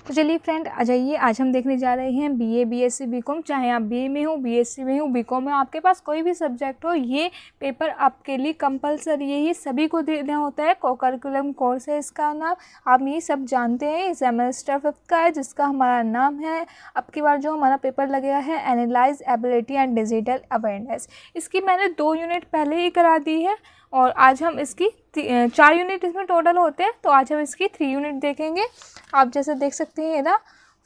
तो चलिए फ्रेंड आ जाइए, आज हम देखने जा रहे हैं बीए, बीएससी, बीकॉम। चाहे आप बीए में हो, बीएससी में हो, बीकॉम में, आपके पास कोई भी सब्जेक्ट हो, ये पेपर आपके लिए कंपलसरी है। ये सभी को देना होता है। को-करिकुलम कोर्स है इसका नाम, आप ये सब जानते हैं। सेमेस्टर 5 का है जिसका हमारा नाम है। अब की बार जो हमारा पेपर लगेगा है analyse ability and digital awareness. इसकी मैंने 2 यूनिट पहले ही करा दी है और आज हम इसकी 4 यूनिट इसमें टोटल होते हैं, तो आज हम इसकी 3 यूनिट देखेंगे। आप जैसे देख सकते हैं ना,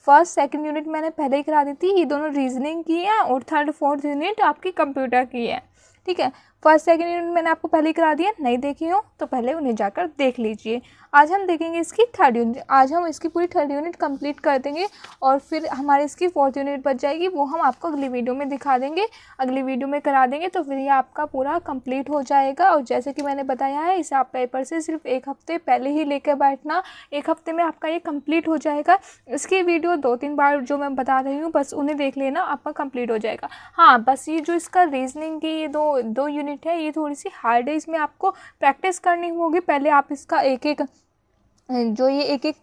फर्स्ट सेकंड यूनिट मैंने पहले ही करा दी थी। ये दोनों रीजनिंग की है और थर्ड फोर्थ यूनिट आपकी कंप्यूटर की है। ठीक है, फर्स्ट सेकंड यूनिट मैंने आपको पहले ही करा दिया। नहीं देखी हो तो पहले उन्हें जाकर देख लीजिए। आज हम देखेंगे इसकी थर्ड यूनिट। आज हम इसकी पूरी थर्ड यूनिट कंप्लीट कर देंगे और फिर हमारी इसकी फोर्थ यूनिट बच जाएगी, वो हम आपको अगली वीडियो में दिखा देंगे, अगली वीडियो में करा देंगे। तो फिर ये आपका पूरा कंप्लीट हो जाएगा। और जैसे कि मैंने बताया है, इसे आप पेपर से सिर्फ 1 हफ्ते पहले ही लेकर बैठना, 1 हफ्ते में आपका ये कंप्लीट हो जाएगा। इसकी वीडियो 2-3 बार जो मैं बता रही हूँ बस उन्हें देख लेना, आपका कंप्लीट हो जाएगा। हाँ, बस ये जो इसका रीजनिंग की ये दो यूनिट है, ये थोड़ी सी हार्ड है। इसमें आपको प्रैक्टिस करनी होगी। पहले आप इसका एक एक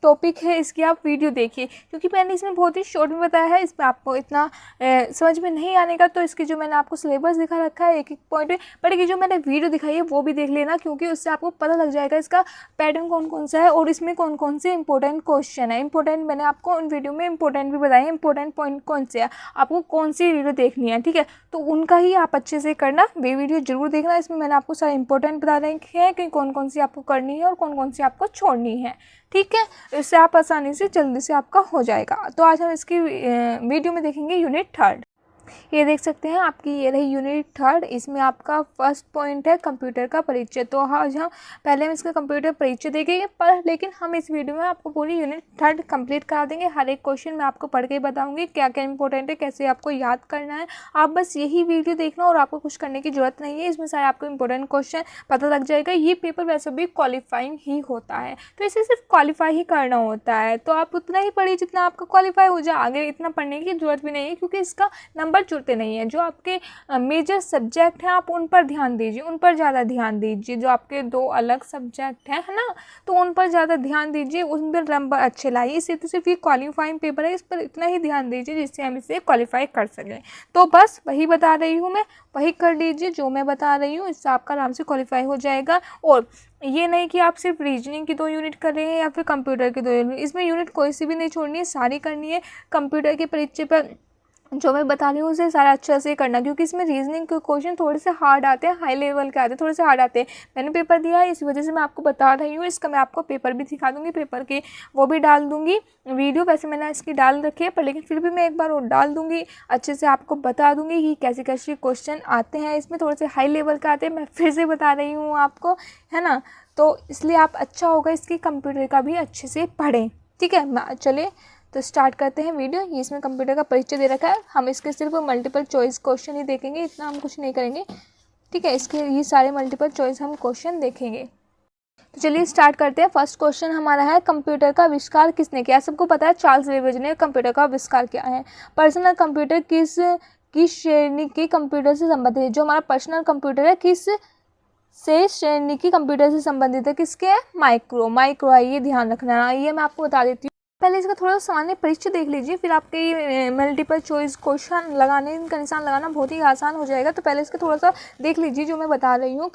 टॉपिक है इसकी आप वीडियो देखिए, क्योंकि मैंने इसमें बहुत ही शॉर्ट में बताया है। इसमें आपको इतना समझ में नहीं आने का, तो इसकी जो मैंने आपको सिलेबस दिखा रखा है एक पॉइंट में, बट ये जो मैंने वीडियो दिखाई है वो भी देख लेना, क्योंकि उससे आपको पता लग जाएगा इसका पैटर्न कौन कौन सा है और इसमें कौन कौन से इंपॉर्टेंट क्वेश्चन है। इंपॉर्टेंट मैंने आपको उन वीडियो में इंपॉर्टेंट भी बताए हैं, इंपॉर्टेंट पॉइंट कौन से है, आपको कौन सी वीडियो देखनी है। ठीक है, तो उनका ही आप अच्छे से करना, वे वीडियो जरूर देखना। इसमें मैंने आपको सारे इंपॉर्टेंट बता रखे हैं कि कौन कौन सी आपको करनी है और कौन कौन सी आपको छोड़नी है। ठीक है, इससे आप आसानी से जल्दी से आपका हो जाएगा। तो आज हम इसकी वीडियो में देखेंगे यूनिट थर्ड। ये देख सकते हैं आपकी ये रही यूनिट थर्ड। इसमें आपका फर्स्ट पॉइंट है कंप्यूटर का परिचय। तो आज हम पहले हम इसका कंप्यूटर परिचय देखेंगे, पर लेकिन हम इस वीडियो में आपको पूरी यूनिट थर्ड कंप्लीट करा देंगे। हर एक क्वेश्चन मैं आपको पढ़ के बताऊंगी क्या क्या इंपॉर्टेंट है, कैसे आपको याद करना है। आप बस यही वीडियो देखना और आपको कुछ करने की जरूरत नहीं है। इसमें सारे आपको इंपॉर्टेंट क्वेश्चन पता लग जाएगा। ये पेपर वैसे भी क्वालिफाइंग ही होता है, तो इसे सिर्फ क्वालिफाई ही करना होता है। तो आप उतना ही पढ़िए जितना आपका क्वालिफाई हो जाए, आगे इतना पढ़ने की जरूरत भी नहीं है, क्योंकि इसका नंबर जुड़ते नहीं है। जो आपके मेजर सब्जेक्ट हैं आप उन पर ध्यान दीजिए, उन पर ज़्यादा ध्यान दीजिए। जो आपके 2 अलग सब्जेक्ट हैं, है ना, तो उन पर ज़्यादा ध्यान दीजिए, उन पर नंबर अच्छे लाइए। इससे तो सिर्फ ये क्वालिफाइंग पेपर है, इस पर इतना ही ध्यान दीजिए जिससे हम इसे क्वालिफाई कर सकें। तो बस वही बता रही हूँ मैं, वही कर लीजिए जो मैं बता रही हूँ, इससे आपका आराम से क्वालिफाई हो जाएगा। और ये नहीं कि आप सिर्फ रीजनिंग की 2 यूनिट कर रहे हैं या फिर कंप्यूटर की 2 यूनिट, इसमें यूनिट कोई सी भी नहीं छोड़नी है, सारी करनी है। कंप्यूटर के परिचय पर जो मैं बता रही हूँ उसे सारा अच्छे से करना, क्योंकि इसमें रीजनिंग के क्वेश्चन थोड़े से हार्ड आते हैं, हाई लेवल के आते हैं, थोड़े से हार्ड आते हैं। मैंने पेपर दिया है, इस वजह से मैं आपको बता रही हूँ। इसका मैं आपको पेपर भी दिखा दूँगी, पेपर की वो भी डाल दूँगी वीडियो। वैसे मैंने इसकी डाल रखी है, पर लेकिन फिर भी मैं एक बार और डाल दूँगी, अच्छे से आपको बता दूँगी कि कैसे कैसे क्वेश्चन आते हैं। इसमें थोड़े से हाई लेवल के आते हैं, मैं फिर से बता रही हूँ आपको, है ना। तो इसलिए आप अच्छा होगा इसकी कंप्यूटर का भी अच्छे से पढ़ें। ठीक है, चलिए तो स्टार्ट करते हैं वीडियो। ये इसमें कंप्यूटर का परिचय दे रखा है, हम इसके सिर्फ मल्टीपल चॉइस क्वेश्चन ही देखेंगे, इतना हम कुछ नहीं करेंगे। ठीक है, इसके ये सारे मल्टीपल चॉइस हम क्वेश्चन देखेंगे। तो चलिए स्टार्ट करते हैं। फर्स्ट क्वेश्चन हमारा है, कंप्यूटर का आविष्कार किसने किया। सबको पता है चार्ल्स बेबेज ने कंप्यूटर का आविष्कार किया है। पर्सनल कंप्यूटर किस श्रेणी के कंप्यूटर से संबंधित है। जो हमारा पर्सनल कंप्यूटर है किस से श्रेणी की कंप्यूटर से संबंधित है, किसके है, माइक्रो है, ये ध्यान रखना। ये मैं आपको बता देती हूँ। पहले इसका थोड़ा सामान्य परिचय देख लीजिए, फिर आपके मल्टीपल चॉइस क्वेश्चन लगाने, इनका निशान लगाना बहुत ही आसान हो जाएगा। तो पहले इसका थोड़ा सा देख लीजिए जो मैं बता रही हूँ।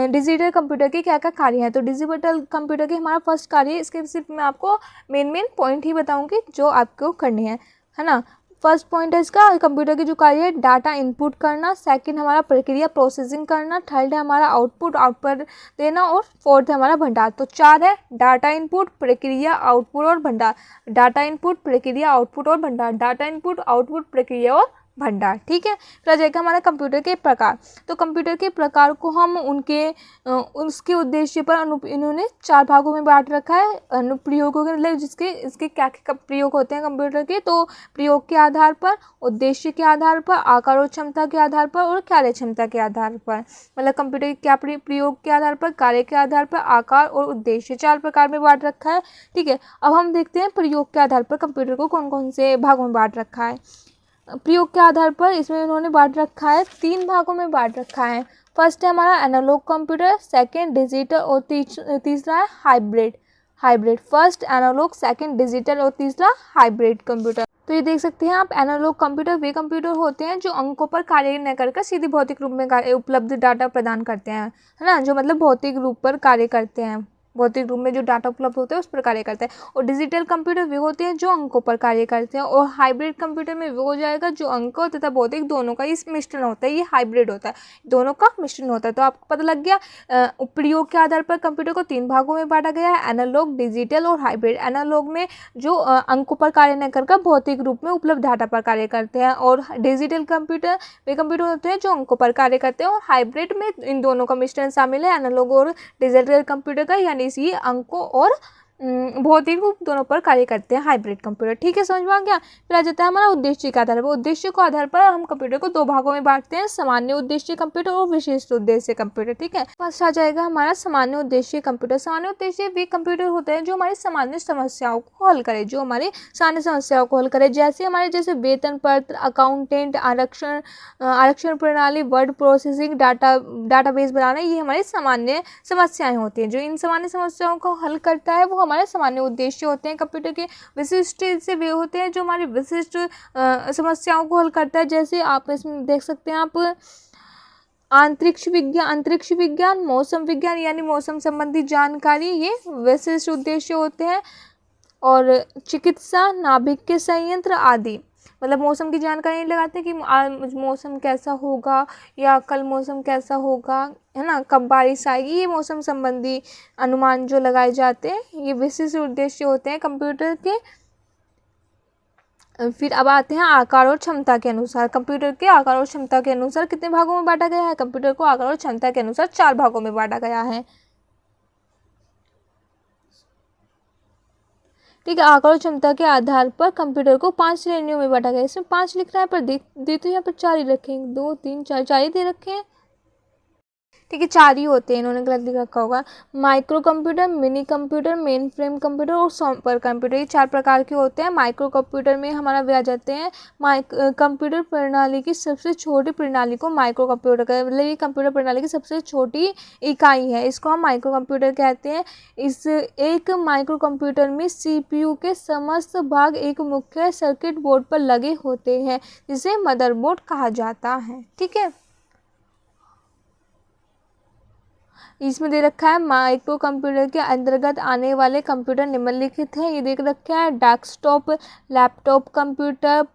डिजिटल कंप्यूटर के क्या क्या कार्य हैं। तो डिजिटल कंप्यूटर के हमारा फर्स्ट कार्य है, इसके सिर्फ मैं आपको मेन पॉइंट ही बताऊँगी जो आपको करने हैं, है ना। फर्स्ट पॉइंट है इसका, कंप्यूटर की जो कार्य है, डाटा इनपुट करना। सेकंड हमारा प्रक्रिया प्रोसेसिंग करना। थर्ड है हमारा आउटपुट देना। और फोर्थ है हमारा भंडार। तो 4 है, डाटा इनपुट, प्रक्रिया, आउटपुट और भंडार। डाटा इनपुट, प्रक्रिया, आउटपुट और भंडार। डाटा इनपुट, आउटपुट, प्रक्रिया और भंडार। ठीक है, फिर आ जाएगा हमारा कंप्यूटर के प्रकार। तो कंप्यूटर के प्रकार को हम उसके उद्देश्य पर इन्होंने 4 भागों में बांट रखा है। अनुप्रयोगों के मतलब इसके क्या क्या प्रयोग होते हैं कंप्यूटर के। तो प्रयोग के आधार पर, उद्देश्य के आधार पर, आकार और क्षमता के आधार पर और कार्य क्षमता के आधार पर। मतलब कंप्यूटर के क्या प्रयोग के आधार पर, कार्य के आधार पर, आकार और उद्देश्य, 4 प्रकार में बांट रखा है। ठीक है, अब हम देखते हैं प्रयोग के आधार पर कंप्यूटर को कौन कौन से भागों में बांट रखा है। प्रयोग के आधार पर इसमें उन्होंने बांट रखा है, 3 भागों में बांट रखा है। फर्स्ट है हमारा एनालॉग कंप्यूटर, सेकंड डिजिटल और तीसरा है hybrid. Hybrid, first analogue, second digital और तीसरा हाइब्रिड कंप्यूटर। तो ये देख सकते हैं आप, एनालॉग कंप्यूटर वे कंप्यूटर होते हैं जो अंकों पर कार्य न करके सीधे भौतिक रूप में उपलब्ध डाटा प्रदान करते हैं, है ना, जो मतलब भौतिक रूप पर कार्य करते हैं, भौतिक रूप में जो डाटा उपलब्ध होता है उस पर कार्य करते हैं। और डिजिटल कंप्यूटर वे होते हैं जो अंकों पर कार्य करते हैं। और हाइब्रिड कंप्यूटर में वो हो जाएगा जो अंकों तथा भौतिक दोनों का इस मिश्रण होता है, ये हाइब्रिड होता है, दोनों का मिश्रण होता है। तो आपको पता लग गया, प्रयोग के आधार पर कंप्यूटर को 3 भागों में बांटा गया है, एनालॉग, डिजिटल और हाइब्रिड। एनालॉग में जो अंकों पर कार्य न कर भौतिक रूप में उपलब्ध डाटा पर कार्य करते हैं, और डिजिटल कंप्यूटर वे कंप्यूटर होते हैं जो अंकों पर कार्य करते हैं, और हाइब्रिड में इन दोनों का मिश्रण शामिल है, एनालॉग और डिजिटल कंप्यूटर का, यानी ये अंकों और भौतिक रूप दोनों पर कार्य करते हैं हाइब्रिड कंप्यूटर। ठीक है, समझ में आ गया। फिर आ जाता है हमारा उद्देश्य के आधार पर। उद्देश्य के आधार पर हम कंप्यूटर को 2 भागों में बांटते हैं, सामान्य उद्देश्य कंप्यूटर और विशिष्ट उद्देश्य कंप्यूटर। ठीक है, फर्स्ट आ जाएगा हमारा सामान्य उद्देश्य कंप्यूटर। सामान्य उद्देश्य वे कंप्यूटर होते हैं जो हमारी सामान्य समस्याओं को हल करे, जो हमारी सामान्य समस्याओं को हल करे, जैसे वेतन पत्र, अकाउंटेंट, आरक्षण प्रणाली, वर्ड प्रोसेसिंग, डाटाबेस बनाना, ये हमारी सामान्य समस्याएं होती हैं। जो इन सामान्य समस्याओं को हल करता है वो हमारे सामान्य उद्देश्य होते हैं। कंप्यूटर के विशिष्ट से वे होते हैं जो हमारी विशिष्ट समस्याओं को हल करता है। जैसे आप इसमें देख सकते हैं आप, अंतरिक्ष विज्ञान, मौसम विज्ञान यानी मौसम संबंधी जानकारी, ये विशिष्ट उद्देश्य होते हैं। और चिकित्सा, नाभिक के संयंत्र आदि, मतलब मौसम की जानकारी लगाते हैं कि आज मौसम कैसा होगा या कल मौसम कैसा होगा, है ना, कब बारिश आएगी, ये मौसम संबंधी अनुमान जो लगाए जाते हैं ये विशिष्ट उद्देश्य होते हैं कंप्यूटर के। फिर अब आते हैं आकार और क्षमता के अनुसार। कंप्यूटर के आकार और क्षमता के अनुसार कितने भागों में बांटा गया है? कंप्यूटर को आकार और क्षमता के अनुसार 4 भागों में बांटा गया है। ठीक है, आकार और क्षमता के आधार पर कंप्यूटर को 5 श्रेणियों में बांटा गया है। इसमें 5 लिख रहा है पर दे तो यहाँ पर 4 ही रखें, 2 3 4 ही दे रखे हैं। ठीक है, 4 ही होते हैं, इन्होंने गलत लिख रखा होगा। Micro computer, mini computer, main frame computer और सुपर कंप्यूटर, ये 4 प्रकार के होते हैं। माइक्रो कंप्यूटर में हमारा वे आ जाते हैं कंप्यूटर प्रणाली की सबसे छोटी प्रणाली को माइक्रो कंप्यूटर का, मतलब ये कंप्यूटर प्रणाली की सबसे छोटी इकाई है, इसको हम माइक्रो कंप्यूटर कहते हैं। इस एक माइक्रो कंप्यूटर में CPU के समस्त भाग एक मुख्य सर्किट बोर्ड पर लगे होते हैं, जिसे मदरबोर्ड कहा जाता है। ठीक है, इसमें दे रखा है माइक्रो कंप्यूटर के अंतर्गत आने वाले कंप्यूटर निम्नलिखित हैं। ये देख रखा है desktop, laptop computer,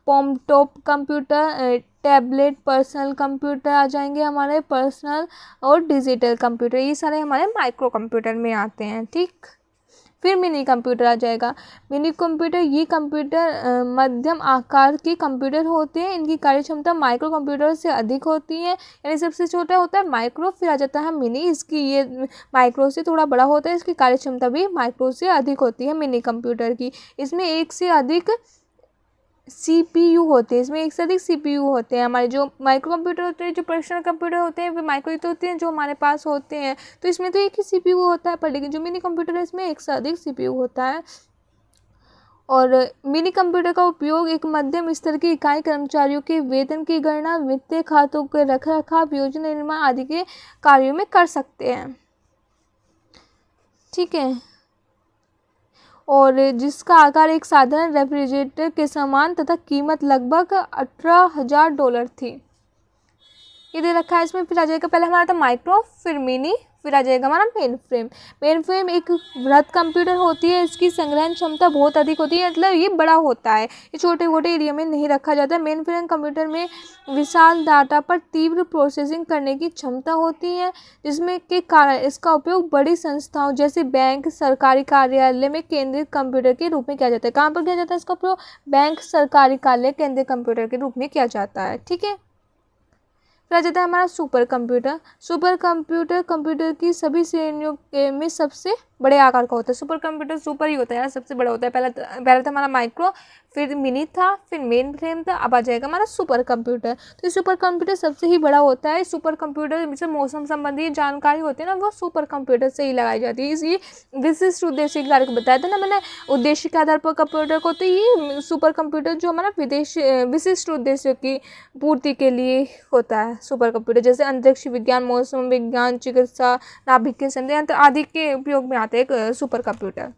palmtop computer, tablet, personal computer आ जाएंगे हमारे, पर्सनल और डिजिटल कंप्यूटर, ये सारे हमारे माइक्रो कंप्यूटर में आते हैं। ठीक, फिर मिनी कंप्यूटर आ जाएगा। मिनी कंप्यूटर, ये कंप्यूटर मध्यम आकार के कंप्यूटर होते हैं, इनकी कार्य क्षमता माइक्रो कंप्यूटर से अधिक होती है, यानी सबसे छोटा होता है माइक्रो, फिर आ जाता है मिनी, इसकी ये माइक्रो से थोड़ा बड़ा होता है, इसकी कार्य क्षमता भी माइक्रो से अधिक होती है मिनी कंप्यूटर की। इसमें एक से अधिक CPU होते हैं, इसमें एक से अधिक CPU होते हैं। हमारे जो माइक्रो कंप्यूटर होते हैं, जो पर्सनल कंप्यूटर होते हैं, वे माइक्रो तो होते हैं जो हमारे पास होते हैं, तो इसमें तो एक ही CPU होता है, पर लेकिन जो मिनी कंप्यूटर है इसमें एक से अधिक CPU होता है। और मिनी कंप्यूटर का उपयोग एक मध्यम स्तर की इकाई कर्मचारियों के वेतन की गणना, वित्तीय खातों के रखरखाव, योजना निर्माण आदि के कार्यों में कर सकते हैं। ठीक है, और जिसका आकार एक साधारण रेफ्रिजरेटर के समान तथा कीमत लगभग $18,000 थी। ये दे रखा है इसमें। फिर आ जाएगा, पहले हमारा था माइक्रो, फिर मिनी, फिर आ जाएगा हमारा मेन फ्रेम। मेन फ्रेम एक बृहद कंप्यूटर होती है, इसकी संग्रहण क्षमता बहुत अधिक होती है, मतलब ये बड़ा होता है, ये छोटे छोटे एरिया में नहीं रखा जाता है। मेन फ्रेम कंप्यूटर में विशाल डाटा पर तीव्र प्रोसेसिंग करने की क्षमता होती है, जिसमें के कारण इसका उपयोग बड़ी संस्थाओं जैसे बैंक, सरकारी कार्यालय में केंद्रित कंप्यूटर के रूप में किया जाता है। कहाँ पर किया जाता है इसका उपयोग? बैंक, सरकारी कार्यालय, केंद्रीय कंप्यूटर के रूप में किया जाता है। ठीक है, फिर आ जाता है हमारा super computer. Super computer computer की सभी श्रेणियों में सबसे बड़े आकार का होता है। सुपर कंप्यूटर सुपर ही होता है यार, सबसे बड़ा होता है। पहला था हमारा माइक्रो, फिर मिनी था, फिर मेन फ्रेम था, अब आ जाएगा हमारा सुपर कंप्यूटर। तो सुपर कंप्यूटर सबसे ही बड़ा होता है। सुपर कंप्यूटर में मौसम संबंधी जानकारी होती है ना, वो सुपर कंप्यूटर से ही लगाई जाती है। इसलिए विशिष्ट उद्देश्य के कार्य को बताया था ना मैंने, उद्देश्य के आधार पर कंप्यूटर को, तो ये सुपर कंप्यूटर जो हमारा विशिष्ट उद्देश्य की पूर्ति के लिए होता है सुपर कंप्यूटर, जैसे अंतरिक्ष विज्ञान, मौसम विज्ञान, चिकित्सा, नाभिक के संयंत्र आदि के उपयोग में बनाते हैं एक सुपर कंप्यूटर।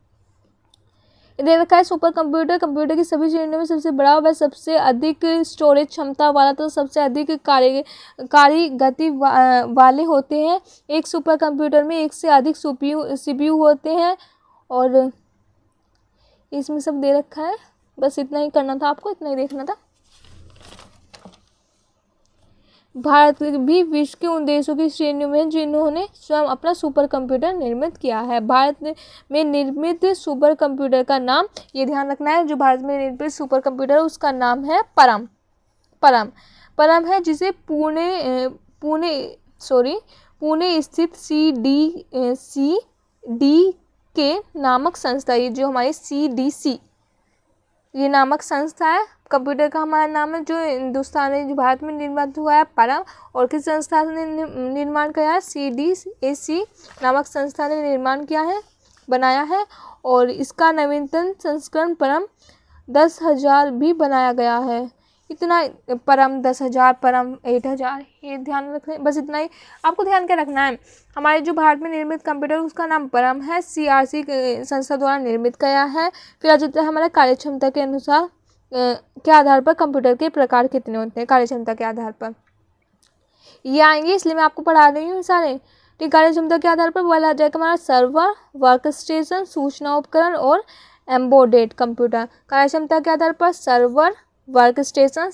दे रखा है सुपर कंप्यूटर कंप्यूटर की सभी श्रेणियों में सबसे बड़ा व सबसे अधिक स्टोरेज क्षमता वाला तो सबसे अधिक कार्य गति वाले होते हैं। एक सुपर कंप्यूटर में एक से अधिक सीपीयू होते हैं और इसमें सब दे रखा है। बस इतना ही करना था आपको, इतना ही देखना था। भारत भी विश्व के उन देशों की श्रेणियों में जिन्होंने स्वयं अपना सुपर कंप्यूटर निर्मित किया है। भारत में निर्मित सुपर कंप्यूटर का नाम, ये ध्यान रखना है, जो भारत में निर्मित सुपर कंप्यूटर है उसका नाम है परम है, जिसे पुणे स्थित CDC के नामक संस्था, ये जो हमारी CDC ये नामक संस्था है, कंप्यूटर का हमारा नाम है, जो हिंदुस्तान में जो भारत में निर्मित हुआ है परम। और किस संस्था ने निर्माण किया है? CDAC नामक संस्था ने निर्माण किया है, बनाया है। और इसका नवीनतम संस्करण परम 10,000 भी बनाया गया है। इतना परम 10,000, परम 8,000, ये ध्यान रखें। बस इतना ही आपको ध्यान क्या रखना है। हमारे जो भारत में निर्मित कंप्यूटर उसका नाम परम है, CRC संस्था द्वारा निर्मित किया है। फिर आ जाता है हमारा कार्यक्षमता के अनुसार के आधार पर कंप्यूटर के प्रकार कितने होते हैं। कार्यक्षमता के आधार पर ये आएंगे, इसलिए मैं आपको पढ़ा रही हूँ सारे। ठीक, कार्यक्षमता के आधार पर बोला जाएगा हमारा सर्वर, वर्क स्टेशन, सूचना उपकरण और एम्बेडेड कंप्यूटर। कार्यक्षमता के आधार पर सर्वर, वर्क स्टेशन,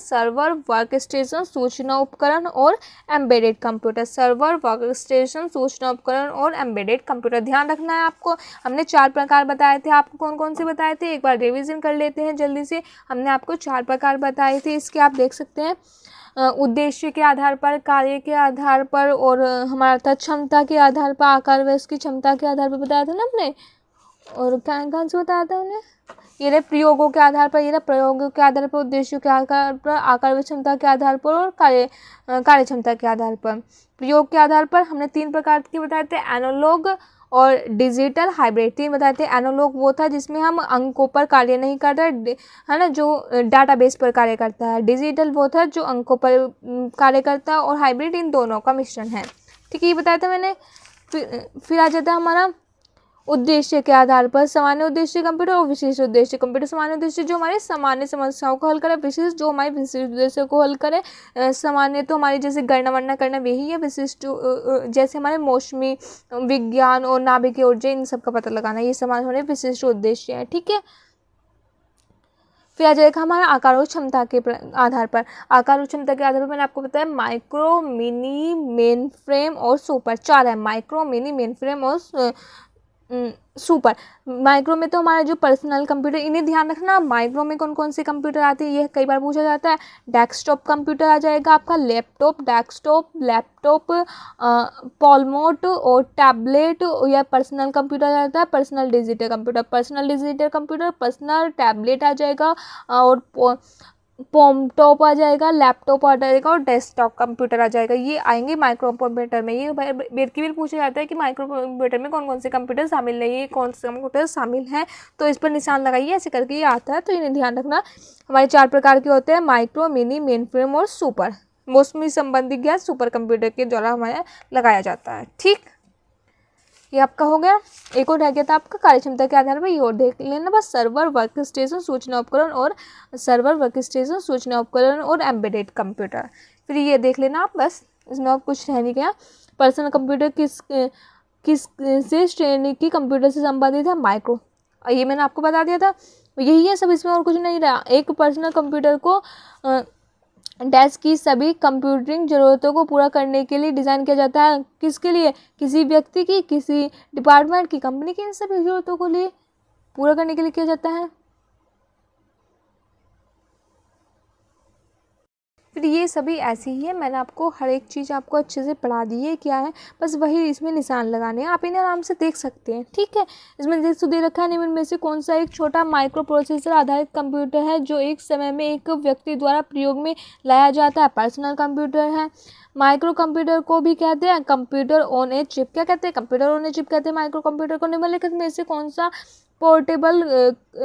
सूचना उपकरण और embedded computer. Server, work station, सूचना उपकरण और एम्बेडेड कंप्यूटर। ध्यान रखना है आपको। हमने 4 प्रकार बताए थे, आपको कौन कौन से बताए थे, एक बार रिवीजन कर लेते हैं जल्दी से। हमने आपको 4 प्रकार बताए थे, इसके आप देख सकते हैं उद्देश्य के आधार पर, कार्य के आधार पर और हमारा क्षमता के आधार पर, आकार व इसकी क्षमता के आधार पर बताया था ना हमने। और कौन से बताया था उन्हें, ये रहे प्रयोगों के आधार पर, ये रहे प्रयोगों के आधार पर, उद्देश्यों के आधार पर, आकार व क्षमता के आधार पर और कार्य क्षमता के आधार पर। प्रयोग के आधार पर हमने 3 प्रकार के बताए थे, एनालॉग और डिजिटल, हाइब्रिड। 3 बताए थे। एनालॉग वो था जिसमें हम अंकों पर कार्य नहीं करते है ना, जो डाटाबेस पर कार्य करता है। डिजिटल वो था जो अंकों पर कार्य करता है और हाइब्रिड इन दोनों का मिश्रण है। ठीक है, ये बताया था मैंने। फिर आ जाता है हमारा उद्देश्य के आधार पर, सामान्य उद्देश्य कंप्यूटर और विशेष उद्देश्य कंप्यूटर। सामान्य उद्देश्य जो हमारे सामान्य समस्याओं को हल करे, विशेष जो हमारे विशेष उद्देश्य को हल करे। सामान्य तो हमारी जैसे गणना वरना करना वही है, विशिष्ट जैसे हमारे मौसमी विज्ञान और नाभिकीय ऊर्जा, इन सब का पता लगाना, ये समान होने विशिष्ट उद्देश्य है। ठीक है, फिर आ जाएगा हमारा आकार और क्षमता के आधार पर। आकार और क्षमता के आधार पर मैंने आपको बताया माइक्रो, मिनी, मेन फ्रेम और सुपर। 4 है, माइक्रो, मिनी, मेन फ्रेम और सुपर। माइक्रो में तो हमारा जो पर्सनल कंप्यूटर, इन्हें ध्यान रखना। माइक्रो में कौन कौन से कंप्यूटर आते हैं, ये कई बार पूछा जाता है। डेस्कटॉप कंप्यूटर आ जाएगा आपका, लैपटॉप, पॉलमोट और टैबलेट, या पर्सनल कंप्यूटर आ जाता है personal digital computer. Personal tablet आ जाएगा और पॉमटॉप आ जाएगा, लैपटॉप आ जाएगा और डेस्कटॉप कंप्यूटर आ जाएगा। ये आएंगे माइक्रो कंप्यूटर में। ये बेरकी पूछा जाता है कि माइक्रो कंप्यूटर में कौन कौन से कंप्यूटर शामिल है, ये कौन से कंप्यूटर शामिल हैं, तो इस पर निशान लगाइए, ऐसे करके ये आता है, तो इन्हें ध्यान रखना। हमारे 4 प्रकार के होते हैं, माइक्रो, मिनी, मेन फ्रेम और सुपर। मौसमी संबंधी ज्ञान सुपर कंप्यूटर के द्वारा हमारे लगाया जाता है। ठीक, ये आपका हो गया। एक और रह गया था आपका कार्यक्षमता के आधार पर, ये और देख लेना बस। सर्वर, वर्क स्टेशन, सूचना उपकरण और एम्बेडेड कंप्यूटर। फिर ये देख लेना आप, बस इसमें और कुछ रह नहीं गया। पर्सनल कंप्यूटर किस से श्रेणी की कंप्यूटर से संबंधित है? माइक्रो, ये मैंने आपको बता दिया था, यही है सब, इसमें और कुछ नहीं रहा। एक पर्सनल कंप्यूटर को डेस्क की सभी कंप्यूटिंग ज़रूरतों को पूरा करने के लिए डिज़ाइन किया जाता है। किसके लिए? किसी व्यक्ति की, किसी डिपार्टमेंट की, कंपनी की, इन सभी ज़रूरतों को लिए पूरा करने के लिए किया जाता है। फिर ये सभी ऐसे ही है, मैंने आपको हर एक चीज़ आपको अच्छे से पढ़ा दी है क्या है, बस वही इसमें निशान लगाने हैं, आप इन्हें आराम से देख सकते हैं। ठीक है, इसमें जैसे दे रखा है निम्न में से कौन सा एक छोटा माइक्रो प्रोसेसर आधारित कंप्यूटर है जो एक समय में एक व्यक्ति द्वारा प्रयोग में लाया जाता है? पर्सनल कंप्यूटर है। माइक्रो कंप्यूटर को भी कहते हैं कंप्यूटर ऑन ए चिप। क्या कहते हैं? कंप्यूटर ऑन ए चिप कहते हैं माइक्रो कंप्यूटर को। निम्नलिखित में से कौन सा पोर्टेबल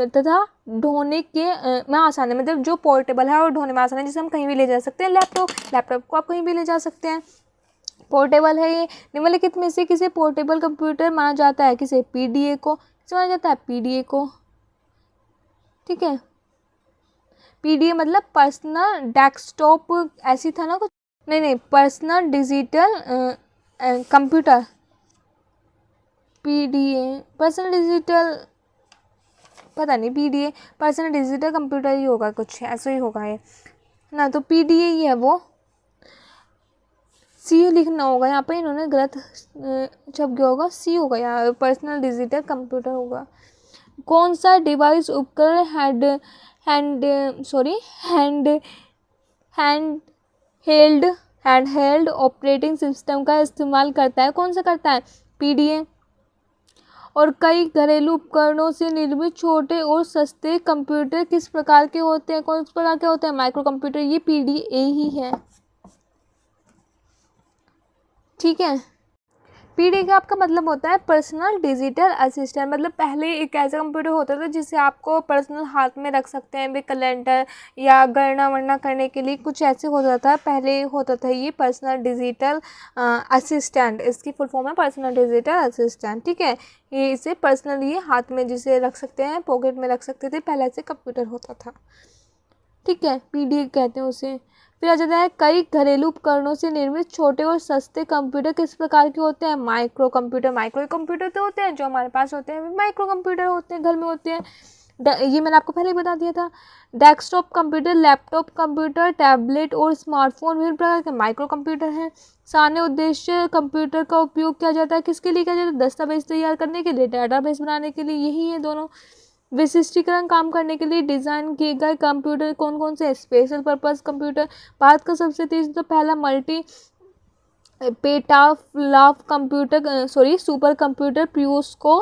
तथा ढोने के में आसान है, मतलब जो पोर्टेबल है और ढोने में आसान है, जिसे हम कहीं भी ले जा सकते हैं? लैपटॉप को आप कहीं भी ले जा सकते हैं। पोर्टेबल है ये, निम्नलिखित में से किसे पोर्टेबल कंप्यूटर माना जाता है, किसे, पीडीए को, किसे माना जाता है, पीडीए को, ठीक है। पीडीए मतलब पर्सनल डेस्कटॉप, ऐसी था ना कुछ, नहीं, personal digital computer, PDA personal digital, पता नहीं, पीडीए पर्सनल डिजिटल कंप्यूटर ही होगा, कुछ ऐसा ही होगा ये ना, तो पीडीए ही है वो, सी लिखना होगा यहाँ पे, इन्होंने गलत छप गया होगा, सी होगा यहाँ, पर्सनल डिजिटल कंप्यूटर होगा। कौन सा डिवाइस उपकरण हैंड हेल्ड ऑपरेटिंग सिस्टम का इस्तेमाल करता है, कौन सा करता है, पीडीए। और कई घरेलू उपकरणों से निर्मित छोटे और सस्ते कंप्यूटर किस प्रकार के होते हैं, कौन प्रकार के होते हैं, माइक्रो कंप्यूटर, ये पीडीए ही है, ठीक है। पीडीए का आपका मतलब होता है पर्सनल डिजिटल असिस्टेंट, मतलब पहले एक ऐसा कंप्यूटर होता था जिसे आपको पर्सनल हाथ में रख सकते हैं, वे कैलेंडर या गणना वरना करने के लिए कुछ ऐसे होता था, पहले होता था ये पर्सनल डिजिटल असिस्टेंट, इसकी फुल फॉर्म है पर्सनल डिजिटल असिस्टेंट, ठीक है। ये इसे पर्सनल ये हाथ में जिसे रख सकते हैं, पॉकेट में रख सकते थे, पहले ऐसे कंप्यूटर होता था, ठीक है, पीडीए कहते हैं उसे। फिर आ जाता है कई घरेलू उपकरणों से निर्मित छोटे और सस्ते कंप्यूटर किस प्रकार के होते हैं, माइक्रो कंप्यूटर, माइक्रो कंप्यूटर तो होते हैं जो हमारे पास होते हैं, माइक्रो कंप्यूटर होते हैं घर में होते हैं, ये मैंने आपको पहले ही बता दिया था। Desktop computer, laptop computer, tablet और स्मार्टफोन विभिन्न प्रकार के माइक्रो कंप्यूटर हैं। सामान्य उद्देश्य कंप्यूटर का उपयोग किया जाता है, किसके लिए किया जाता है, दस्तावेज तैयार करने के लिए, डाटाबेस बनाने के लिए, यही है दोनों। विशिष्टीकरण काम करने के लिए डिज़ाइन किए गए कंप्यूटर कौन कौन से, स्पेशल पर्पस कंप्यूटर, भारत का सबसे तेज तो पहला multi petaflop computer super computer प्यूस्को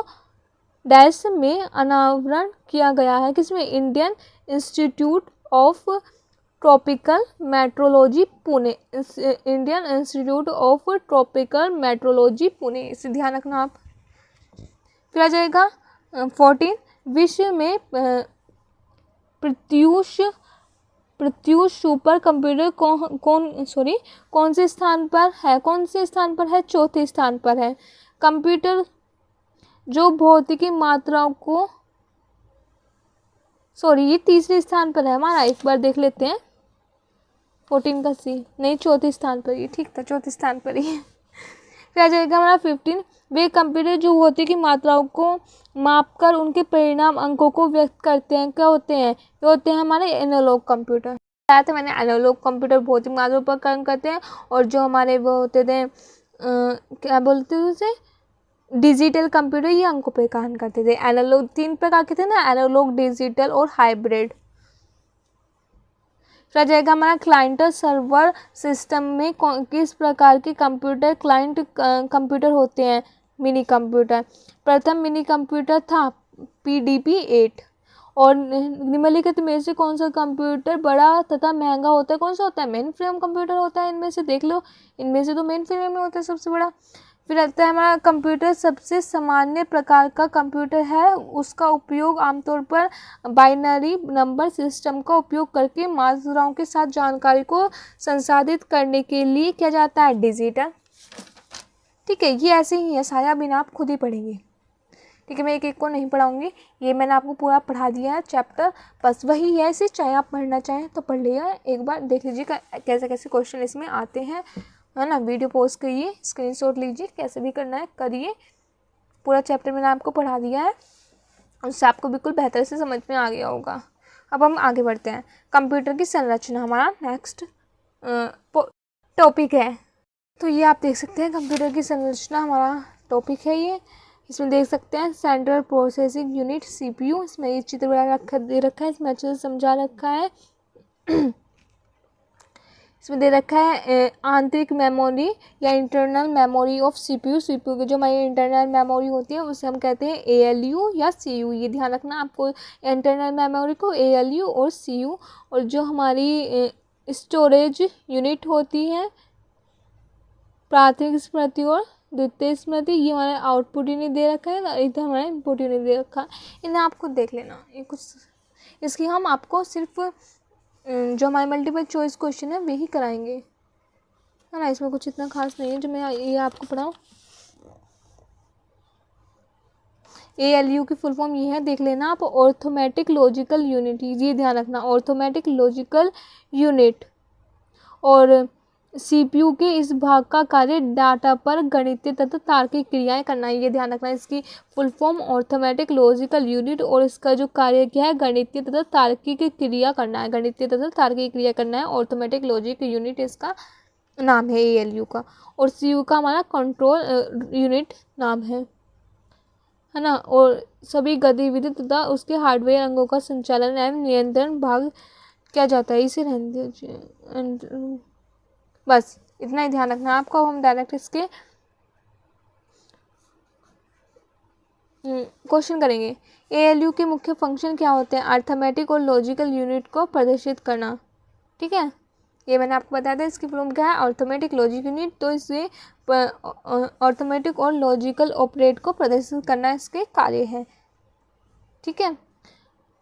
डैश में अनावरण किया गया है, किसमें, Indian Institute of Tropical Meteorology Pune, Indian Institute of Tropical Meteorology Pune, इसे ध्यान रखना आप। फिर आ जाएगा 14, विश्व में प्रत्यूष सुपर कंप्यूटर कौन से स्थान पर है, चौथे स्थान पर है। कंप्यूटर जो भौतिकी मात्राओं को, ये तीसरे स्थान पर है हमारा, एक बार देख लेते हैं, 14 का सी, नहीं चौथे स्थान पर, ये ठीक था, चौथे स्थान पर ही है। फिर आ जाएगा हमारा 15, वे कंप्यूटर जो भौतिकी मात्राओं को मापकर उनके परिणाम अंकों को व्यक्त करते हैं, क्या होते हैं, ये होते हैं हमारे एनालॉग कंप्यूटर, बताया था मैंने, एनालॉग कंप्यूटर भौतिक मात्राओं पर काम करते हैं, और जो हमारे वो होते थे क्या बोलते थे उसे, डिजिटल कंप्यूटर, ये अंकों पर काम करते थे। एनालॉग 3 प्रकार के थे ना, एनालॉग, डिजिटल और हाइब्रिड। फिर आ जाएगा हमारा क्लाइंट सर्वर सिस्टम में किस प्रकार के कंप्यूटर क्लाइंट कंप्यूटर होते हैं, मिनी कंप्यूटर। प्रथम मिनी कंप्यूटर था PDP-8, और निम्नलिखित में से कौन सा कंप्यूटर बड़ा तथा महंगा होता है, कौन सा होता है, मेन फ्रेम कंप्यूटर होता है, इनमें से देख लो, इनमें से तो मेन फ्रेम में होता है सबसे बड़ा। फिर आता है हमारा कंप्यूटर सबसे सामान्य प्रकार का कंप्यूटर है, उसका उपयोग आमतौर पर बाइनरी नंबर सिस्टम का उपयोग करके मात्राओं के साथ जानकारी को संसाधित करने के लिए किया जाता है, डिजिटल, ठीक है। ये ऐसे ही है सारा, बिना आप खुद ही पढ़ेंगे, ठीक है, मैं एक एक को नहीं पढ़ाऊंगी, ये मैंने आपको पूरा पढ़ा दिया है चैप्टर, बस वही है, इसे चाहे आप पढ़ना चाहें तो पढ़ लिया, एक बार देख लीजिए कैसे कैसे क्वेश्चन इसमें आते हैं, है ना। वीडियो पॉज करिए, स्क्रीनशॉट लीजिए, कैसे भी करना है करिए, पूरा चैप्टर मैंने आपको पढ़ा दिया है, उससे आपको बिल्कुल बेहतर से समझ में आ गया होगा। अब हम आगे बढ़ते हैं, कंप्यूटर की संरचना हमारा नेक्स्ट टॉपिक है। तो ये आप देख सकते हैं कंप्यूटर की संरचना हमारा टॉपिक है ये, इसमें देख सकते हैं सेंट्रल प्रोसेसिंग यूनिट CPU, इसमें ये चित्र दे रखा है, इसमें अच्छे से समझा रखा है। इसमें दे रखा है आंतरिक मेमोरी या इंटरनल मेमोरी ऑफ CPU की जो हमारी इंटरनल मेमोरी होती है उसे हम कहते हैं ALU या CU, ये ध्यान रखना आपको, इंटरनल मेमोरी को ALU और CU। और जो हमारी स्टोरेज यूनिट होती है, प्राथमिक स्मृति और द्वितीय स्मृति, ये हमारा आउटपुट यूनिट दे रखा है, इधर हमारा इनपुट यूनिट दे रखा है, इन्हें आपको देख लेना, ये कुछ इसकी हम आपको सिर्फ जो हमारे मल्टीपल चॉइस क्वेश्चन है वही कराएंगे, है ना, इसमें कुछ इतना खास नहीं है जो मैं ये आपको पढ़ाऊँ। ALU की फुल फॉर्म ये है, देख लेना आप, ऑर्थोमेटिक लॉजिकल यूनिट, ये ध्यान रखना, ऑर्थोमेटिक लॉजिकल यूनिट। और CPU के इस भाग का कार्य डाटा पर गणितीय तथा तार्किक क्रियाएं करना है, ये ध्यान रखना। इसकी फुल फॉर्म ऑर्थोमेटिक लॉजिकल यूनिट, और इसका जो कार्य क्या है, गणितीय तथा तार्किक क्रिया करना है, गणितीय तथा तार्किक क्रिया करना है। ऑर्थोमेटिक लॉजिक यूनिट इसका नाम है ALU का। और CU का हमारा कंट्रोल यूनिट नाम है ना। और सभी गतिविधि तथा उसके हार्डवेयर अंगों का संचालन एवं नियंत्रण भाग क्या जाता है, इसे रहने दीजिए। बस इतना ही ध्यान रखना आपको। हम डायरेक्ट इसके क्वेश्चन करेंगे। ALU के मुख्य फंक्शन क्या होते हैं? अर्थमेटिक और लॉजिकल यूनिट को प्रदर्शित करना, ठीक है, ये मैंने आपको बताया था। इसकी फॉर्म क्या है? Arithmetic logic unit. तो इसे अर्थमेटिक और लॉजिकल ऑपरेट को प्रदर्शित करना इसके कार्य है, ठीक है।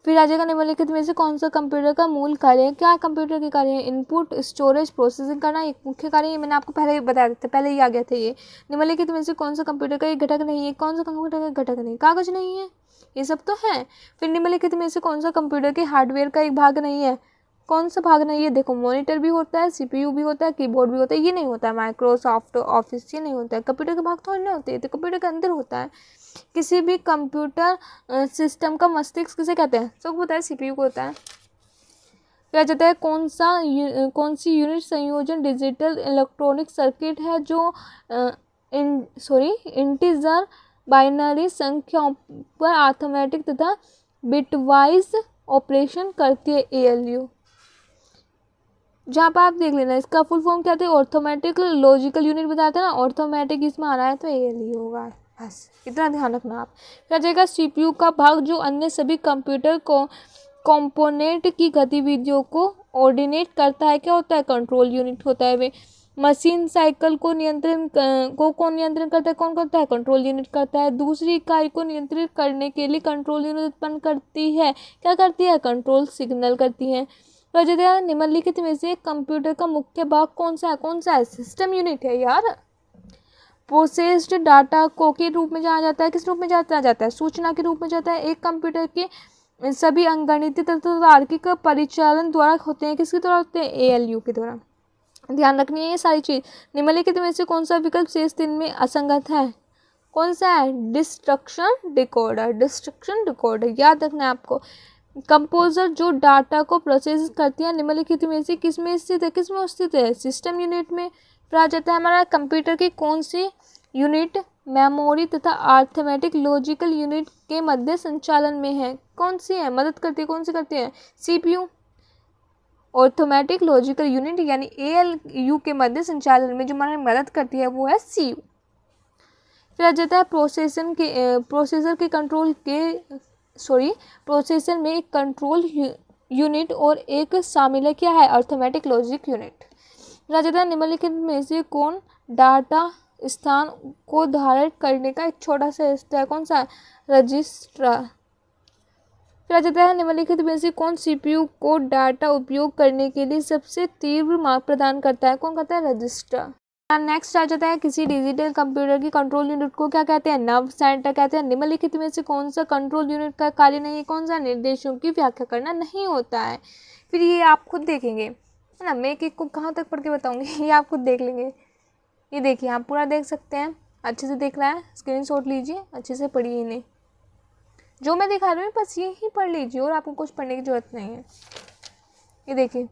फिर आ जाएगा, निम्नलिखित में से कौन सा कंप्यूटर का मूल कार्य है? क्या कंप्यूटर के कार्य है? इनपुट, स्टोरेज, प्रोसेसिंग करना एक मुख्य कार्य है, मैंने आपको पहले ही बताया था, पहले ही आ गया था ये। निम्नलिखित में से कौन सा कंप्यूटर का एक घटक नहीं है? कौन सा कंप्यूटर का घटक नहीं? कागज नहीं है, ये सब तो है। फिर निम्नलिखित में से कौन सा कंप्यूटर के हार्डवेयर का एक भाग नहीं है? कौन सा भाग नहीं है? देखो, मॉनिटर भी होता है, CPU भी होता है, कीबोर्ड भी होता है, ये नहीं होता है माइक्रोसॉफ्ट ऑफिस, ये नहीं होता है। कंप्यूटर के भाग थोड़ी नहीं होते हैं, तो कंप्यूटर के अंदर होता है। किसी भी कंप्यूटर सिस्टम का मस्तिष्क किसे कहते हैं? सबको पता है, CPU को होता है। क्या जाता है, कौन सी यूनिट संयोजन डिजिटल इलेक्ट्रॉनिक सर्किट है जो इंटीजर बाइनरी संख्याओं पर अर्थमेटिक तथा बिटवाइज ऑपरेशन करती है? ALU। जहाँ पर आप देख लेना, इसका फुल फॉर्म क्या था? ऑर्थोमेटिक लॉजिकल यूनिट बताते हैं ना, ऑर्थोमेटिक इसमें आ रहा है तो ALU होगा, बस इतना ध्यान रखना आप। क्या जाएगा, CPU का भाग जो अन्य सभी कंप्यूटर को कंपोनेंट की गतिविधियों को ऑर्डिनेट करता है, क्या होता है? कंट्रोल यूनिट होता है। वे मशीन साइकिल को कौन नियंत्रण करता है? कौन करता है? कंट्रोल यूनिट करता है। दूसरी इकाई को नियंत्रित करने के लिए कंट्रोल यूनिट उत्पन्न करती है, क्या करती है? कंट्रोल सिग्नल करती है। निम्नलिखित में से कंप्यूटर का मुख्य भाग कौन सा है? कौन सा है? सिस्टम यूनिट है यार। प्रोसेस्ड डाटा को के रूप में जाना जाता है, किस रूप में जाता है? सूचना के रूप में जाता है। एक कंप्यूटर के सभी अंकगणितीय तथा तार्किक परिचालन द्वारा होते हैं, किसके द्वारा होते हैं? ALU के द्वारा। ध्यान रखनी है ये सारी चीज। निम्नलिखित में से कौन सा विकल्प शेष 3 में असंगत है? कौन सा है? डिस्ट्रक्शन डिकोडर, डिस्ट्रक्शन डिकोडर, याद रखना है आपको। कंपोजर जो डाटा को प्रोसेस करती है, निम्नलिखित में से किस में स्थित है? किस में स्थित है? सिस्टम यूनिट में। फिर आ जाता है हमारा, कंप्यूटर की कौन सी यूनिट मेमोरी तथा अर्थमेटिक लॉजिकल यूनिट के मध्य संचालन में है? कौन सी है? मदद करती है, कौन सी करती है? CPU। ऑर्थोमेटिक लॉजिकल यूनिट यानी ALU के मध्य संचालन में जो हमारी मदद करती है वो है CPU। फिर आ जाता है प्रोसेसर में एक कंट्रोल यूनिट और एक शामिल है, क्या है? Arithmetic logic unit. फिर आ जाता है, निम्नलिखित में से कौन डाटा स्थान को धारण करने का एक छोटा सा हिस्सा है? कौन सा है? रजिस्टर। फिर आ जाता है, निम्नलिखित में से कौन CPU को डाटा उपयोग करने के लिए सबसे तीव्र मार्ग प्रदान करता है? कौन करता है? रजिस्टर। नेक्स्ट आ जाता है, किसी डिजिटल कंप्यूटर की कंट्रोल यूनिट को क्या कहते हैं? नर्व सेंटर कहते हैं। निम्नलिखित में से कौन सा कंट्रोल यूनिट का कार्य नहीं है? कौन सा? निर्देशों की व्याख्या करना नहीं होता है। फिर ये आप खुद देखेंगे, है ना, मैं एक को कहाँ तक पढ़ के बताऊंगी, ये आप खुद देख लेंगे। ये देखिए, आप पूरा देख सकते हैं, अच्छे से देख रहा है, स्क्रीनशॉट लीजिए, अच्छे से पढ़िए इन्हें, जो मैं दिखा रही हूँ बस ये ही पढ़ लीजिए और आपको कुछ पढ़ने की ज़रूरत नहीं है। ये देखिए,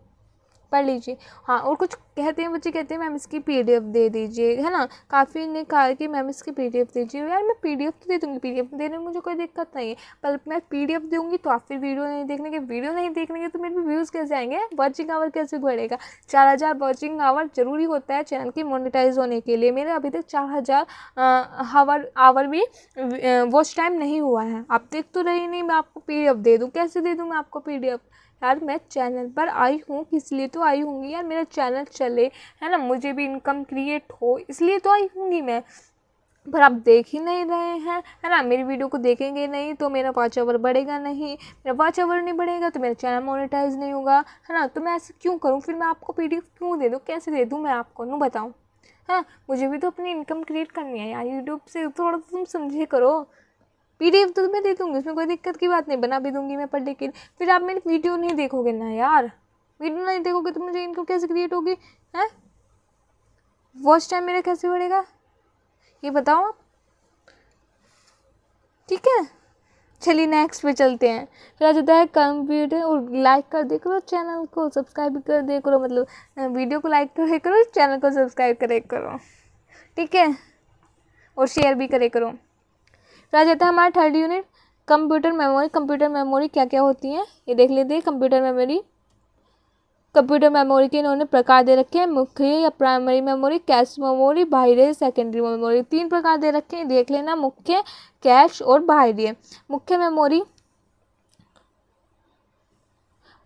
पढ़ लीजिए। हाँ, और कुछ कहते हैं बच्चे, कहते हैं मैम इसकी PDF दे दीजिए, है ना, काफ़ी ने कहा कि मैम इसकी PDF दीजिए। यार मैं PDF तो दे दूँगी, PDF देने में मुझे कोई दिक्कत नहीं है, पर मैं PDF दूँगी तो आप फिर वीडियो नहीं देखने तो मेरे व्यूज़ कैसे आएंगे? वॉचिंग आवर कैसे बढ़ेगा? 4000 वॉचिंग आवर जरूरी होता है चैनल की मोनेटाइज होने के लिए। मेरे अभी तक 4000 आवर भी वॉच टाइम नहीं हुआ है। आप देख तो रही नहीं, मैं आपको PDF दे दूँ? कैसे दे दूँ मैं आपको PDF? यार मैं चैनल पर आई हूँ, किस लिए तो आई हूँगी यार, मेरा चैनल चले, है ना, मुझे भी इनकम क्रिएट हो, इसलिए तो आई हूँगी मैं। पर आप देख ही नहीं रहे हैं, है ना। मेरी वीडियो को देखेंगे नहीं तो मेरा वॉच आवर बढ़ेगा नहीं, मेरा वॉच आवर नहीं बढ़ेगा तो मेरा चैनल मोनेटाइज नहीं होगा, है ना। तो मैं ऐसा क्यों करूँ, फिर मैं आपको PDF क्यों दे दूँ, कैसे दे दूँ मैं आपको, नू बताऊँ। हाँ, मुझे भी तो अपनी इनकम क्रिएट करनी है यार यूट्यूब से, थोड़ा तुम समझे करो। PDF तो मैं दे दूँगी, उसमें कोई दिक्कत की बात नहीं, बना भी दूँगी मैं, पर लेकिन फिर आप मेरी वीडियो नहीं देखोगे ना यार। वीडियो नहीं देखोगे तो मुझे इनकम कैसे क्रिएट होगी, है। वॉच टाइम मेरा कैसे बढ़ेगा, ये बताओ आप। ठीक है, चलिए नेक्स्ट पे चलते हैं। फिर आ जाता है कंप्यूटर, और लाइक कर दे करो, चैनल को सब्सक्राइब कर दे करो, मतलब वीडियो को लाइक करे करो, चैनल को सब्सक्राइब करे करो, ठीक है, और शेयर भी करे करो। फिर आ जाता है हमारा third unit, computer memory. Computer memory क्या क्या होती है ये देख लेते हैं। कंप्यूटर मेमोरी के इन्होंने प्रकार दे रखे हैं, मुख्य या प्राइमरी मेमोरी, कैश मेमोरी, बाह्य, सेकेंडरी मेमोरी। 3 प्रकार दे रखे हैं, देख लेना, मुख्य, कैश और बाह्य। मुख्य मेमोरी,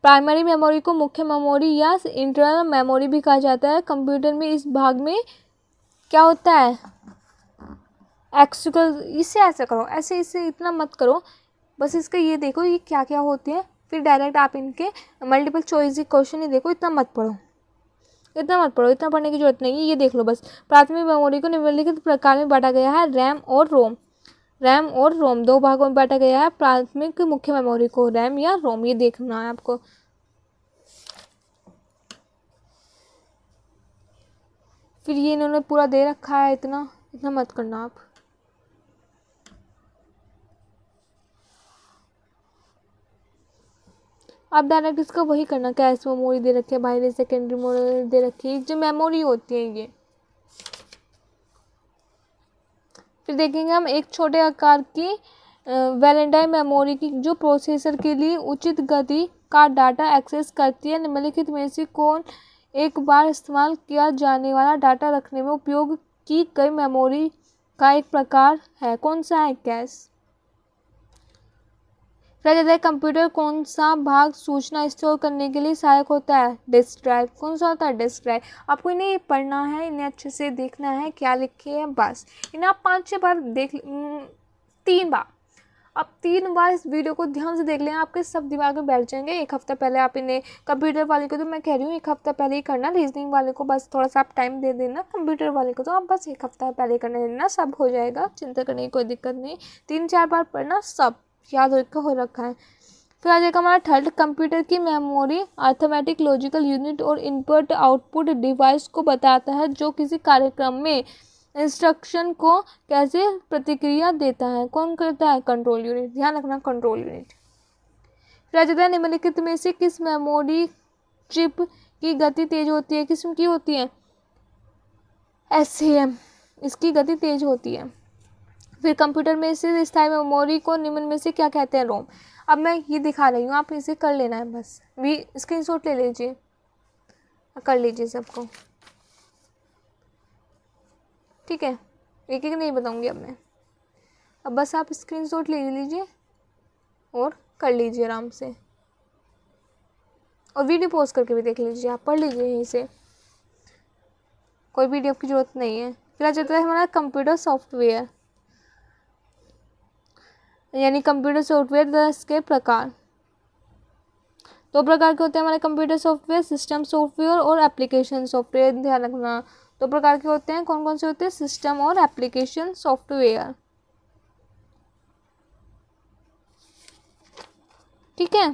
प्राइमरी मेमोरी को मुख्य मेमोरी या इंटरनल मेमोरी भी कहा जाता है। कंप्यूटर में इस भाग में क्या होता है, एक्सिकल, इसे ऐसे करो, ऐसे इसे इतना मत करो, बस इसका ये देखो ये क्या क्या होते हैं, फिर डायरेक्ट आप इनके मल्टीपल चॉइस क्वेश्चन ही देखो, इतना मत पढ़ो, इतना पढ़ने की जरूरत नहीं है, ये देख लो बस। प्राथमिक मेमोरी को निम्नलिखित प्रकार में बांटा गया है, रैम और रोम 2 भागों में बांटा गया है। प्राथमिक मुख्य मेमोरी को रैम या रोम, ये देखना है आपको। फिर ये इन्होंने पूरा दे रखा है, इतना मत करना आप। आप डायरेक्ट इसका वही करना, कैश मेमोरी दे रखी है, बाइनरी सेकेंडरी मेमोरी दे रखी है, जो मेमोरी होती है ये। फिर देखेंगे हम एक छोटे आकार की वैलेंटाइन मेमोरी की, जो प्रोसेसर के लिए उचित गति का डाटा एक्सेस करती है। निम्नलिखित में से कौन एक बार इस्तेमाल किया जाने वाला डाटा रखने में उपयोग की गई मेमोरी का एक प्रकार है, कौन सा है, कैश। फिर कंप्यूटर कौन सा भाग सूचना स्टोर करने के लिए सहायक होता है, डिस्क ड्राइव। कौन सा होता है, डिस्क ड्राइव। आपको इन्हें पढ़ना है, इन्हें अच्छे से देखना है क्या लिखे हैं, बस इन्हें आप 5-6 बार देख, 3 बार, आप 3 बार इस वीडियो को ध्यान से देख लें, आपके सब दिमाग में बैठ जाएंगे। एक हफ्ता पहले आप इन्हें, कंप्यूटर वाले को तो मैं कह रही हूँ 1 हफ्ता पहले ही करना, रीजनिंग वाले को बस थोड़ा सा आप टाइम दे देना, कंप्यूटर वाले को तो आप बस 1 हफ्ता पहले करने देना, सब हो जाएगा, चिंता करने की कोई दिक्कत नहीं। 3-4 बार पढ़ना, सब याद हो रखा है। फिर आ जाएगा हमारा थर्ड, कंप्यूटर की मेमोरी अर्थमेटिक लॉजिकल यूनिट और इनपुट आउटपुट डिवाइस को बताता है, जो किसी कार्यक्रम में इंस्ट्रक्शन को कैसे प्रतिक्रिया देता है। कौन करता है, कंट्रोल यूनिट, ध्यान रखना, कंट्रोल यूनिट। फिर आ जाता है निम्नलिखित में से किस मेमोरी चिप की गति तेज होती है, किस्म की होती है, SAM, इसकी गति तेज होती है। फिर कंप्यूटर में से स्थायी मेमोरी को निम्न में से क्या कहते हैं, रोम। अब मैं ये दिखा रही हूँ, आप इसे कर लेना है, बस भी स्क्रीनशॉट ले लीजिए, कर लीजिए सबको, ठीक है, एक एक नहीं बताऊँगी अब मैं, अब बस आप स्क्रीनशॉट ले लीजिए और कर लीजिए आराम से, और वीडियो पॉज करके भी देख लीजिए, आप पढ़ लीजिए यहीं से, कोई PDF की ज़रूरत नहीं है। फिर आ जाता है हमारा कंप्यूटर सॉफ्टवेयर, यानी कंप्यूटर सॉफ्टवेयर 10 के प्रकार। 2 प्रकार के होते हैं हमारे कंप्यूटर सॉफ्टवेयर, सिस्टम सॉफ्टवेयर और एप्लीकेशन सॉफ्टवेयर, ध्यान रखना। 2 प्रकार के होते हैं, कौन कौन से होते हैं, सिस्टम और एप्लीकेशन सॉफ्टवेयर, ठीक है,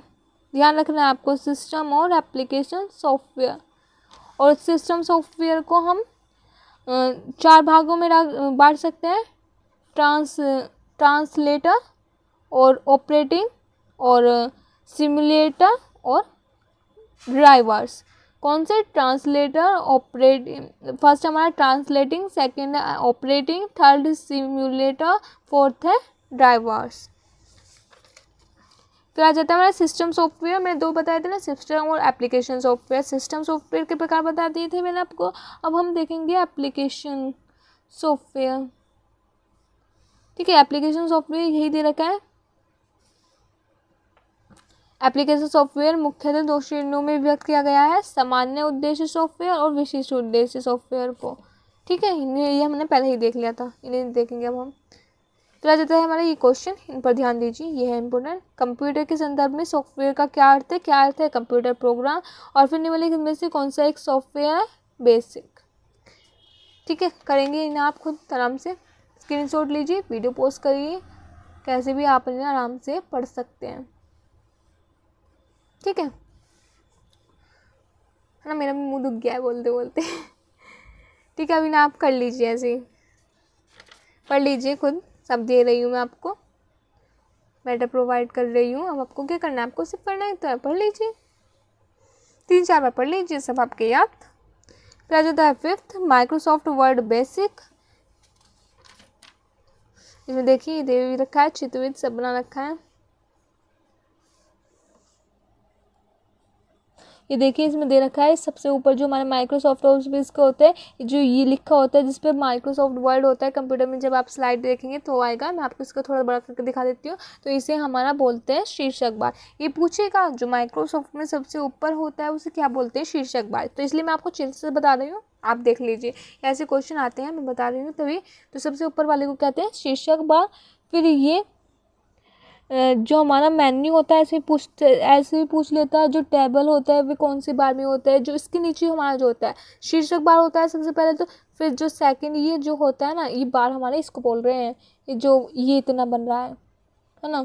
ध्यान रखना है आपको, सिस्टम और एप्लीकेशन सॉफ्टवेयर। और सिस्टम सॉफ्टवेयर को हम 4 भागों में बांट सकते हैं, ट्रांसलेटर और ऑपरेटिंग और सिमुलेटर और ड्राइवर्स। कौन से, ट्रांसलेटर, ऑपरेटिंग, फर्स्ट हमारा translating, second operating, third simulator, fourth है ड्राइवर्स। फिर आ जाता है हमारा सिस्टम सॉफ्टवेयर, मैंने 2 बताए थे ना, सिस्टम और एप्लीकेशन सॉफ्टवेयर। सिस्टम सॉफ्टवेयर के प्रकार बता दिए थे मैंने आपको, अब हम देखेंगे एप्लीकेशन सॉफ्टवेयर, ठीक है। एप्लीकेशन सॉफ्टवेयर यही दे रखा है। एप्लीकेशन सॉफ्टवेयर मुख्यतः 2 श्रेणियों में व्यक्त किया गया है, सामान्य उद्देश्य सॉफ्टवेयर और विशिष्ट उद्देश्य सॉफ्टवेयर को। ठीक है, ये हमने पहले ही देख लिया था, इन्हें देखेंगे अब हम। फिर आ जाता है हमारा ये क्वेश्चन, इन पर ध्यान दीजिए, ये है इंपॉर्टेंट। कंप्यूटर के संदर्भ में सॉफ्टवेयर का क्या अर्थ है? क्या अर्थ है कंप्यूटर प्रोग्राम, और फिर निम्नलिखित में से कौन सा एक सॉफ्टवेयर है? बेसिक। ठीक है, करेंगे इन्हें आप खुद आराम से, स्क्रीनशॉट लीजिए, वीडियो पोस्ट करिए, कैसे भी आप इन्हें आराम से पढ़ सकते हैं। ठीक है ना, मेरा मुंह दुख गया है बोलते बोलते। ठीक है, अभी ना आप कर लीजिए, ऐसे ही पढ़ लीजिए खुद, सब दे रही हूँ मैं आपको, मैटर प्रोवाइड कर रही हूँ। अब आपको क्या करना है, आपको सिर्फ पढ़ना है, तो पढ़ लीजिए, 3-4 बार पढ़ लीजिए, सब आपके याद। फिर आ जाता है 5th, माइक्रोसॉफ्ट वर्ड बेसिक। इसमें देखिए दे भी रखा है, चित्रविद सब बना रखा है। ये देखिए इसमें दे रखा है सबसे ऊपर जो हमारे माइक्रोसॉफ्ट ऑफिस का होता है, जो ये लिखा होता है जिस पे माइक्रोसॉफ्ट वर्ड होता है कंप्यूटर में, जब आप स्लाइड देखेंगे तो आएगा, मैं आपको इसको थोड़ा बड़ा करके दिखा देती हूँ। तो इसे हमारा बोलते हैं शीर्षक बार। ये पूछेगा जो माइक्रोसॉफ्ट में सबसे ऊपर होता है उसे क्या बोलते हैं? शीर्षक बार। तो इसलिए मैं आपको चित्र से बता रही हूँ, आप देख लीजिए, ऐसे क्वेश्चन आते हैं, मैं बता रही हूँ तभी। तो सबसे ऊपर वाले को कहते हैं शीर्षक बार। फिर ये जो हमारा मेन्यू होता है ऐसे ही पूछ लेता है। जो टेबल होता है वो कौन सी बार में होता है? जो इसके नीचे हमारा जो होता है शीर्षक बार होता है सबसे पहले। तो फिर जो सेकंड ये जो होता है ना, ये बार हमारे इसको बोल रहे हैं, ये जो ये इतना बन रहा है ना,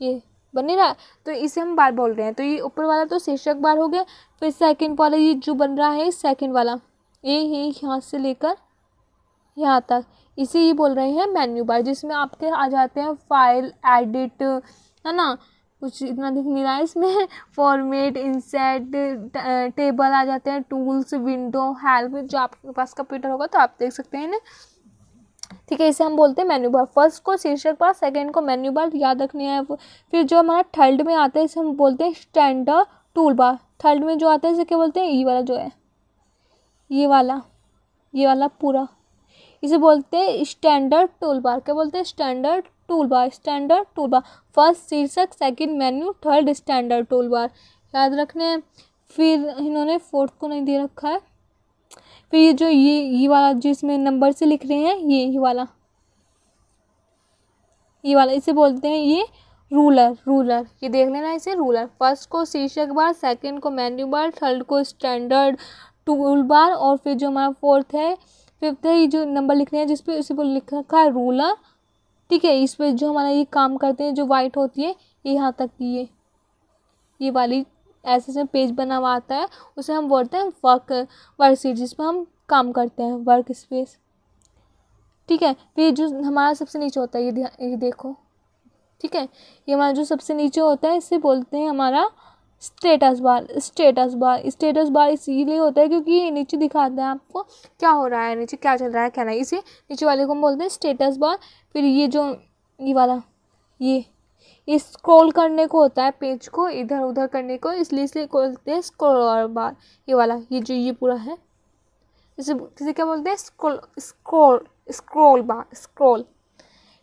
ये बन नहीं रहा, तो इसे हम बार बोल रहे हैं। तो ये ऊपर वाला तो शीर्षक बार हो गया। फिर सेकंड वाला ये जो बन रहा है सेकंड वाला, ये यहाँ से लेकर यहाँ तक, इसे ये बोल रहे हैं मेन्यू बार, जिसमें आपके आ जाते हैं फाइल, एडिट, है ना, कुछ इतना दिख नहीं रहा है इसमें, फॉर्मेट, इंसर्ट, टेबल आ जाते हैं, टूल्स, विंडो, हेल्प। जो आपके पास कंप्यूटर होगा तो आप देख सकते हैं इन्हें। ठीक है, इसे हम बोलते हैं मेन्यू बार। फर्स्ट को शीर्षक बार, सेकंड को मेन्यू बार, याद रखने है। फिर जो हमारा थर्ड में आता है इसे हम बोलते हैं स्टैंडर्ड टूल बार। थर्ड में जो आता है इसे क्या बोलते हैं? ये वाला जो है, ये वाला पूरा, इसे बोलते हैं स्टैंडर्ड टूल बार। क्या बोलते हैं? Standard tool bar. Standard tool bar, first शीर्षक, second menu, third standard tool bar, याद रखने हैं। फिर इन्होंने फोर्थ को नहीं दे रखा है। फिर ये जो ये वाला जिसमें नंबर से लिख रहे हैं, ये वाला इसे बोलते हैं ये रूलर। ये देख लेना इसे, रूलर। फर्स्ट को शीर्षक बार, सेकंड को मेन्यू बार, थर्ड को स्टैंडर्ड टूल बार, और फिर जो हमारा फोर्थ है, फिफ्थ है, ये जो नंबर लिख रहे हैं जिस पे उसी पर लिख रखा है रूलर। ठीक है, इस पे जो हमारा ये काम करते हैं, जो वाइट होती है, ये यहाँ तक की ये वाली ऐसे से पेज बना हुआ आता है, उसे हम बोलते हैं वर्कशीट, जिसमें हम काम करते हैं, वर्क स्पेस। ठीक है, फिर जो हमारा सबसे नीचे होता है, ये देखो, ठीक है, ये हमारा जो सबसे नीचे होता है इसे बोलते हैं हमारा स्टेटस बार इसीलिए होता है क्योंकि ये नीचे दिखाता है आपको क्या हो रहा है, नीचे क्या चल रहा है, क्या नहीं, इसे नीचे वाले को हम बोलते हैं स्टेटस बार। फिर ये जो ये वाला ये स्क्रॉल करने को होता है, पेज को इधर उधर करने को, इसलिए बोलते हैं स्क्रॉल बार। ये वाला ये पूरा है, इसे क्या बोलते हैं? स्क्रॉल बार, स्क्रॉल।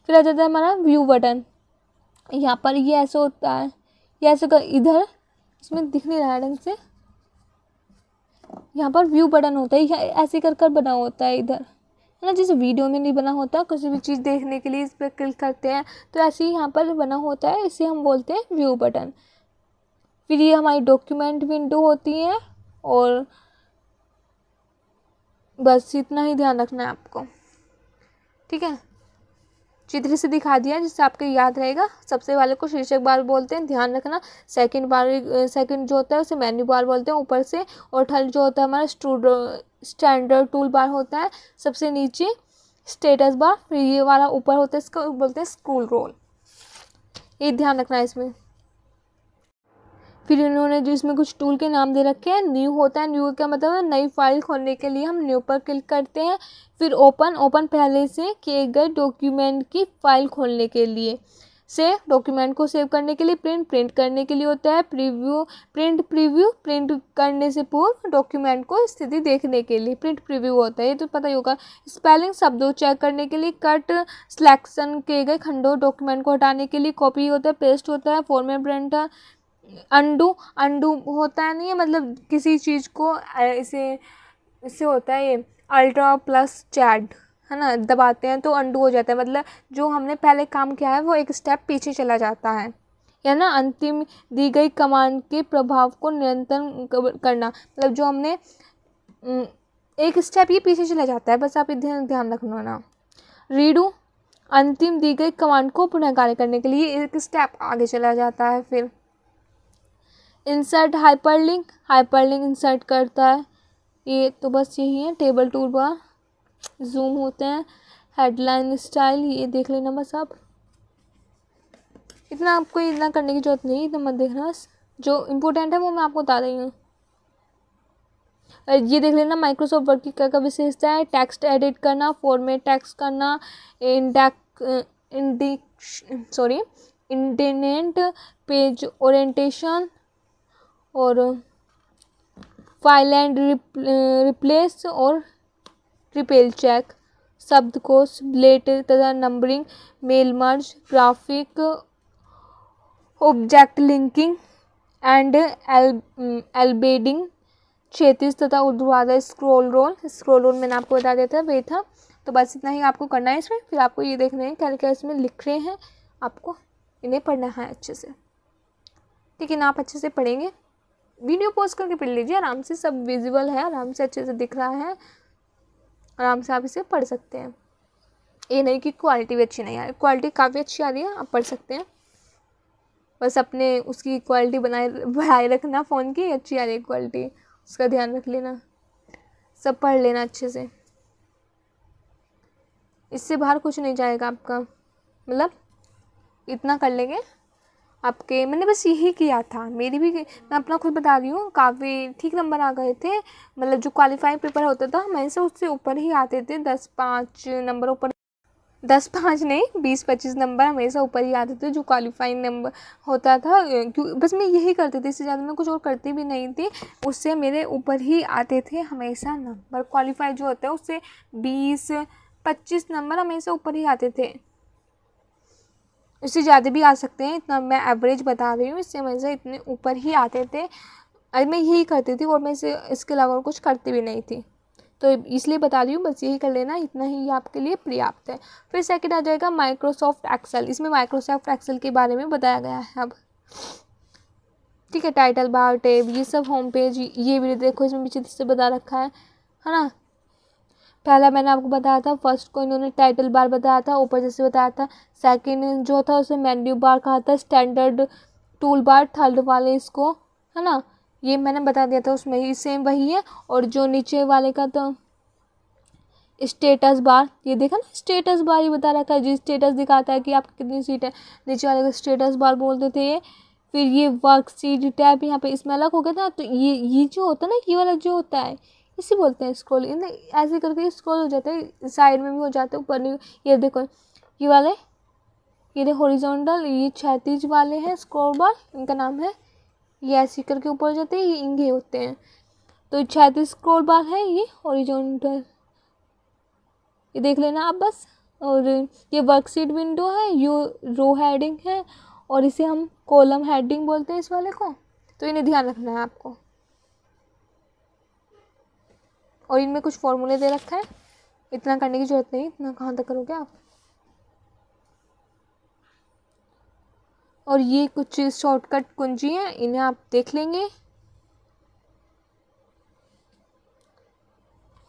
फिर आ जाता है हमारा व्यू बटन। यहाँ पर ये ऐसे होता है, ये ऐसे इधर इसमें दिख नहीं रहा है ढंग से, यहाँ पर व्यू बटन होता है, ऐसे कर बना होता है इधर, है ना, जैसे वीडियो में नहीं बना होता, किसी भी चीज़ देखने के लिए इस पर क्लिक करते हैं तो ऐसे ही यहाँ पर बना होता है, इसे हम बोलते हैं व्यू बटन। फिर ये हमारी डॉक्यूमेंट विंडो होती है, और बस इतना ही ध्यान रखना है आपको। ठीक है, चित्र से दिखा दिया जिससे आपको याद रहेगा। सबसे वाले को शीर्षक बार बोलते हैं, ध्यान रखना। सेकंड जो होता है उसे मेन्यू बार बोलते हैं ऊपर से, और थर्ड जो होता है हमारा स्टैंडर्ड टूल बार होता है, सबसे नीचे स्टेटस बार। फिर ये वाला ऊपर होता है, इसको बोलते हैं स्क्रॉल रोल। ये ध्यान रखना है इसमें। फिर इन्होंने जो इसमें कुछ टूल के नाम दे रखे हैं, न्यू होता है, न्यू का मतलब है नई फाइल खोलने के लिए हम न्यू पर क्लिक करते हैं। फिर ओपन पहले से किए गए डॉक्यूमेंट की फाइल खोलने के लिए। सेव, डॉक्यूमेंट को सेव करने के लिए। प्रिंट करने के लिए होता है। प्रीव्यू, प्रिंट करने से पूर्व डॉक्यूमेंट को स्थिति देखने के लिए प्रिंट प्रीव्यू होता है, ये तो पता ही होगा। स्पेलिंग, शब्दों चेक करने के लिए। कट, सिलेक्शन किए गए खंडों डॉक्यूमेंट को हटाने के लिए। कॉपी होता है, पेस्ट होता है, फॉर्मेट, प्रिंटर। अंडू होता है नहीं, मतलब किसी चीज़ को इससे होता है ये अल्ट्रा प्लस चैट, है ना, दबाते हैं तो अंडू हो जाता है, मतलब जो हमने पहले काम किया है वो एक स्टेप पीछे चला जाता है, या ना अंतिम दी गई कमांड के प्रभाव को नियंत्रण करना, मतलब जो हमने एक स्टेप ये पीछे चला जाता है, बस आप ध्यान रखना ना। रीडू अंतिम दी गई कमांड को पुनः कार्य करने के लिए एक स्टेप आगे चला जाता है। फिर इंसर्ट हाइपरलिंक, हाइपरलिंक इंसर्ट करता है, ये तो बस यही है। टेबल टूल बार, जूम होते हैं, हेडलाइन स्टाइल, ये देख लेना बस आप, इतना आपको इतना करने की जरूरत नहीं, इतना मत देखना, बस जो इम्पोर्टेंट है वो मैं आपको बता रही हूँ। ये देख लेना माइक्रोसॉफ्ट वर्ड की क्या क्या विशेषता है, टेक्स्ट एडिट करना, फॉर्मेट टेक्स्ट करना, इंडेंट पेज ओरिएंटेशन और फाइल एंड रिप्लेस और रिपेल चेक, शब्दकोश, बुलेट तथा numbering, mail merge, graphic, object linking and embedding, क्षैतिज तथा ऊर्ध्वाधर स्क्रॉल रोल मैंने आपको बता दिया था, वे था। तो बस इतना ही आपको करना है इसमें। फिर आपको ये देखना है क्या क्या इसमें लिख रहे हैं, आपको इन्हें पढ़ना है अच्छे से, ठीक है ना। आप अच्छे से पढ़ेंगे, वीडियो पॉज करके पढ़ लीजिए, आराम से सब विजिबल है, आराम से अच्छे से दिख रहा है, आराम से आप इसे पढ़ सकते हैं। ये नहीं कि क्वालिटी भी अच्छी नहीं आ रही, क्वालिटी काफ़ी अच्छी आ रही है, आप पढ़ सकते हैं, बस अपने उसकी क्वालिटी बढ़ाए रखना, फ़ोन की अच्छी आ रही है क्वालिटी, उसका ध्यान रख लेना, सब पढ़ लेना अच्छे से, इससे बाहर कुछ नहीं जाएगा आपका, मतलब इतना कर लेंगे आपके। मैंने बस यही किया था, मेरी भी, मैं अपना खुद बता रही हूँ, काफ़ी ठीक नंबर आ गए थे, मतलब जो क्वालिफाइंग पेपर होता था हमेशा उससे ऊपर ही आते थे, 10-5 नंबर ऊपर, 10-5 नहीं 20-25 नंबर हमेशा ऊपर ही आते थे जो क्वालिफाइंग नंबर होता था। बस मैं यही करती थी, इससे ज़्यादा मैं कुछ और करती भी नहीं थी, उससे मेरे ऊपर ही आते थे हमेशा नंबर। क्वालिफाई जो होता है उससे 20-25 नंबर हमेशा ऊपर ही आते थे, इससे ज़्यादा भी आ सकते हैं, इतना मैं एवरेज बता रही हूँ, इससे हमेशा इतने ऊपर ही आते थे। अरे मैं यही करती थी और मैं इसके अलावा कुछ करती भी नहीं थी, तो इसलिए बता रही हूँ, बस यही कर लेना, इतना ही आपके लिए पर्याप्त है। फिर सेकंड आ जाएगा माइक्रोसॉफ्ट एक्सेल, इसमें माइक्रोसॉफ्ट एक्सेल के बारे में बताया गया है अब, ठीक है। टाइटल बार, टैब, ये सब होम पेज, ये भी देखो इसमें पीछे से बता रखा है ना। पहला मैंने आपको बताया था, फर्स्ट को इन्होंने टाइटल बार बताया था, ऊपर जैसे बताया था। सेकंड जो था उसे मेन्यू बार कहा था, स्टैंडर्ड टूल बार, थर्ड वाले इसको, है ना, ये मैंने बता दिया था, उसमें ही सेम वही है। और जो नीचे वाले का तो स्टेटस बार, ये देखा ना, स्टेटस बार ही बता रखा है, जी स्टेटस दिखाता है कि आपकी कितनी सीट है, नीचे वाले को स्टेटस बार बोलते थे ये। फिर ये वर्कशीट टैब, यहाँ पे इसमें अलग हो गया था, तो ये जो होता है ना, ये वाला जो होता है इसी बोलते हैं स्क्रॉल, ऐसे करके स्क्रॉल हो जाता है, साइड में भी हो जाता है, ऊपर नहीं। ये देखो ये वाले, ये हॉरिजॉन्टल, ये क्षैतिज वाले हैं स्क्रॉल बार, इनका नाम है, ये ऐसे करके ऊपर हो जाते हैं, ये इंगे होते हैं। तो क्षैतिज स्क्रॉल बार है, ये हॉरिजॉन्टल, ये देख लेना आप बस। और ये वर्कशीट विंडो है, ये रो हेडिंग है, और इसे हम कॉलम हेडिंग बोलते हैं इस वाले को, तो इन्हें ध्यान रखना है आपको। और इनमें कुछ फॉर्मूले दे रखा है, इतना करने की जरूरत नहीं, इतना कहाँ तक करोगे आप। और ये कुछ शॉर्टकट कुंजी हैं, इन्हें आप देख लेंगे,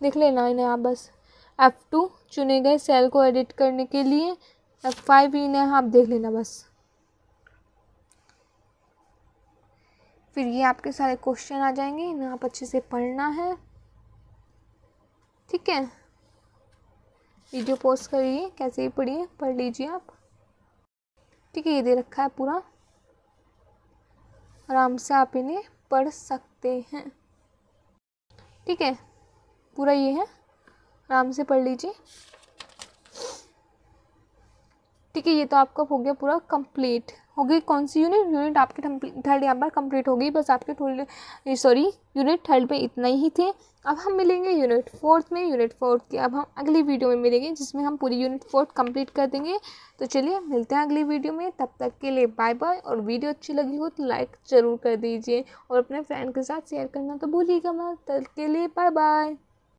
देख लेना इन्हें आप बस। F2 चुने गए सेल को एडिट करने के लिए, F5 इन्हें आप देख लेना बस। फिर ये आपके सारे क्वेश्चन आ जाएंगे, इन्हें आप अच्छे से पढ़ना है, ठीक है। वीडियो पॉज करिए, कैसे ही पढ़िए, पढ़ लीजिए आप, ठीक है। ये दे रखा है पूरा, आराम से आप इन्हें पढ़ सकते हैं, ठीक है, पूरा ये है, आराम से पढ़ लीजिए, ठीक है। ये तो आपका हो गया पूरा कंप्लीट, हो गई कौन सी यूनिट आपकी थर्ड यहाँ पर कंप्लीट हो गई, बस आपके यूनिट थर्ड में इतना ही थे। अब हम मिलेंगे यूनिट फोर्थ में, यूनिट फोर्थ की अब हम अगली वीडियो में मिलेंगे, जिसमें हम पूरी यूनिट फोर्थ कंप्लीट कर देंगे। तो चलिए मिलते हैं अगली वीडियो में, तब तक के लिए बाय बाय। और वीडियो अच्छी लगी हो तो लाइक ज़रूर कर दीजिए, और अपने फ्रेंड के साथ शेयर करना तो भूलिएगा मत। तब के लिए बाय बाय।